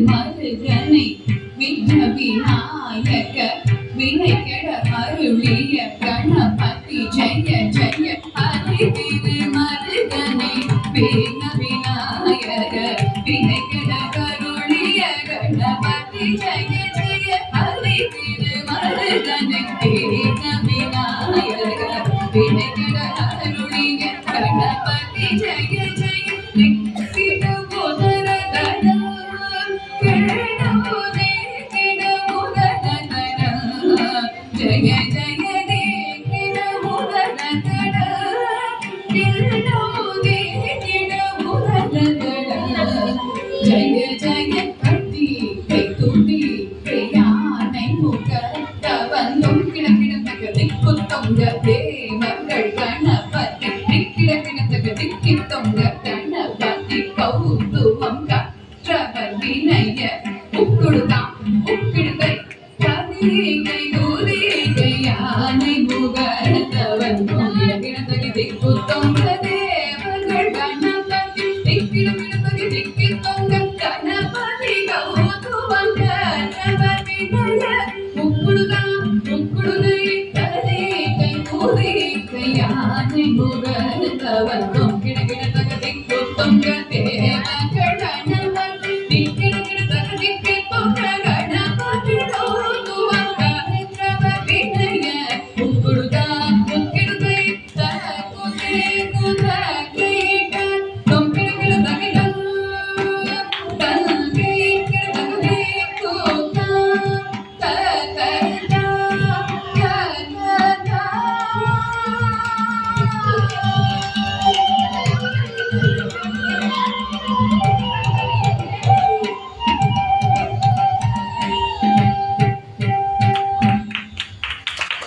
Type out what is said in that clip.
மருகனை விக்ன விநாயக வினைகட அருளிய கணபதி ஜெய ஜெய ஹரி திரு மருகனை விக்ன விநாயக வினைகட அருளிய கணபதி ஜெய ஜெய ஹரி திரு மருகனை விக்ன விநாயக வினைகட அருளிய கணபதி ஜெய ஜெய जय जय दे किड मुदल तड किल्लो दे किड मुदल तड जय जय कटी तुटी याனை मुकत वंदुम किड किड तक दिक्कुत्तुंग देवगळ गणपति किड किड तक दिक्कित्तुंग गणपति कौतुकं कற்றव विनय उक्कुडुगा उक्किडुगै कदिगै யானை புகழ்ந்தவன் கிணத்தகி திக்குத்தொங்க தேவர்கள் கணபதி திக்கிடமிடத்தகி திக்கித்தொங்க கணபதி கௌதுவம் கணபதி முக்குடுகை கதிகை முதிகை யானை புகழ்ந்தவன் கிணத்தக திக்குத்தொங்க தேவ